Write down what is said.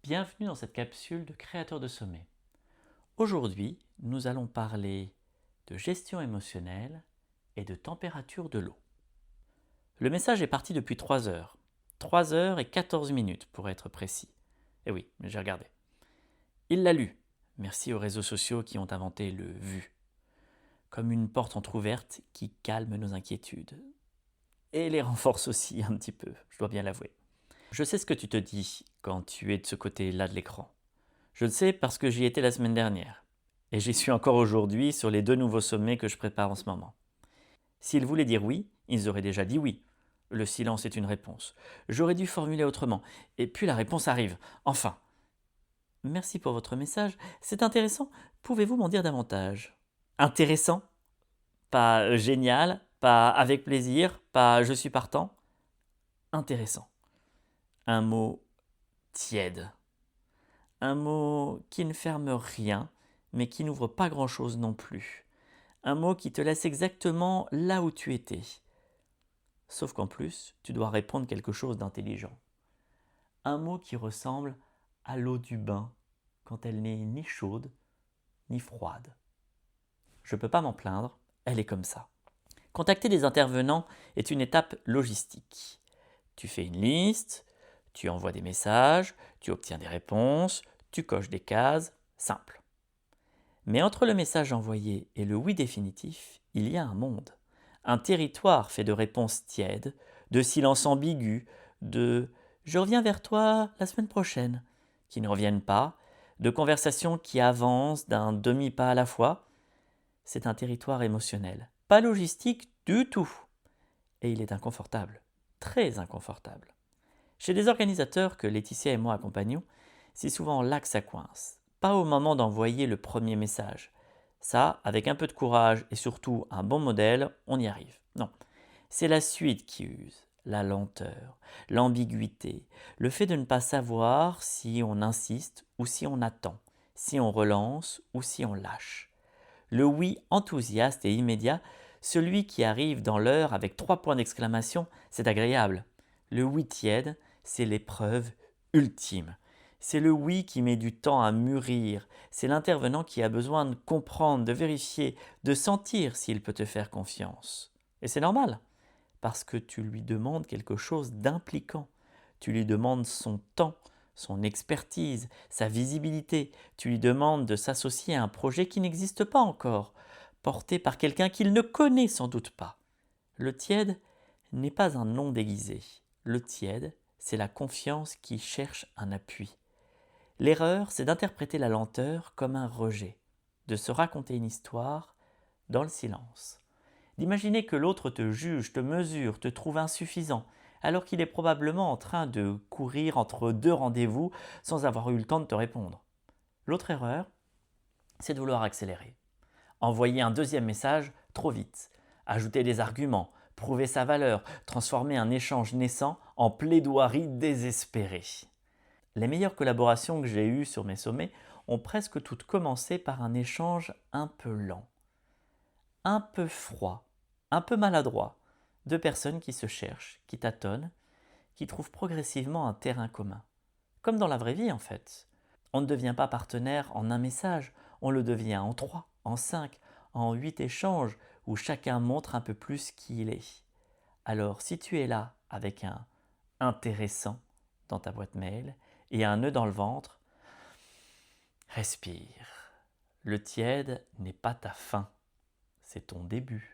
Bienvenue dans cette capsule de créateur de sommet. Aujourd'hui, nous allons parler de gestion émotionnelle et de température de l'eau. Le message est parti depuis 3 heures. 3 heures et 14 minutes pour être précis. Eh oui, j'ai regardé. Il l'a lu. Merci aux réseaux sociaux qui ont inventé le vu. Comme une porte entr'ouverte qui calme nos inquiétudes. Et les renforce aussi un petit peu, je dois bien l'avouer. Je sais ce que tu te dis quand tu es de ce côté-là de l'écran. Je le sais parce que j'y étais la semaine dernière. Et j'y suis encore aujourd'hui sur les 2 nouveaux sommets que je prépare en ce moment. S'ils voulaient dire oui, ils auraient déjà dit oui. Le silence est une réponse. J'aurais dû formuler autrement. Et puis la réponse arrive. Enfin. Merci pour votre message. C'est intéressant. Pouvez-vous m'en dire davantage? Intéressant? Pas génial? Pas avec plaisir? Pas je suis partant? Intéressant. Un mot tiède. Un mot qui ne ferme rien, mais qui n'ouvre pas grand-chose non plus. Un mot qui te laisse exactement là où tu étais. Sauf qu'en plus, tu dois répondre quelque chose d'intelligent. Un mot qui ressemble à l'eau du bain, quand elle n'est ni chaude, ni froide. Je ne peux pas m'en plaindre, elle est comme ça. Contacter des intervenants est une étape logistique. Tu fais une liste, tu envoies des messages, tu obtiens des réponses, tu coches des cases, simple. Mais entre le message envoyé et le oui définitif, il y a un monde. Un territoire fait de réponses tièdes, de silences ambigus, de je reviens vers toi la semaine prochaine, qui ne reviennent pas, de conversations qui avancent d'un demi-pas à la fois. C'est un territoire émotionnel, pas logistique du tout. Et il est inconfortable, très inconfortable. Chez des organisateurs que Laetitia et moi accompagnons, c'est souvent là que ça coince. Pas au moment d'envoyer le premier message. Ça, avec un peu de courage et surtout un bon modèle, on y arrive. Non, c'est la suite qui use, la lenteur, l'ambiguïté, le fait de ne pas savoir si on insiste ou si on attend, si on relance ou si on lâche. Le oui enthousiaste et immédiat, celui qui arrive dans l'heure avec 3 points d'exclamation, c'est agréable. Le oui tiède, c'est l'épreuve ultime. C'est le oui qui met du temps à mûrir. C'est l'intervenant qui a besoin de comprendre, de vérifier, de sentir s'il peut te faire confiance. Et c'est normal, parce que tu lui demandes quelque chose d'impliquant. Tu lui demandes son temps, son expertise, sa visibilité. Tu lui demandes de s'associer à un projet qui n'existe pas encore, porté par quelqu'un qu'il ne connaît sans doute pas. Le tiède n'est pas un nom déguisé. Le tiède, c'est la confiance qui cherche un appui. L'erreur, c'est d'interpréter la lenteur comme un rejet, de se raconter une histoire dans le silence. D'imaginer que l'autre te juge, te mesure, te trouve insuffisant, alors qu'il est probablement en train de courir entre 2 rendez-vous sans avoir eu le temps de te répondre. L'autre erreur, c'est de vouloir accélérer. Envoyer un deuxième message trop vite, ajouter des arguments, prouver sa valeur, transformer un échange naissant en plaidoirie désespérée. Les meilleures collaborations que j'ai eues sur mes sommets ont presque toutes commencé par un échange un peu lent, un peu froid, un peu maladroit, deux personnes qui se cherchent, qui tâtonnent, qui trouvent progressivement un terrain commun. Comme dans la vraie vie en fait. On ne devient pas partenaire en un message, on le devient en 3, en 5, en 8 échanges où chacun montre un peu plus qui il est. Alors si tu es là avec un intéressant dans ta boîte mail et un nœud dans le ventre, respire. Le tiède n'est pas ta fin, c'est ton début.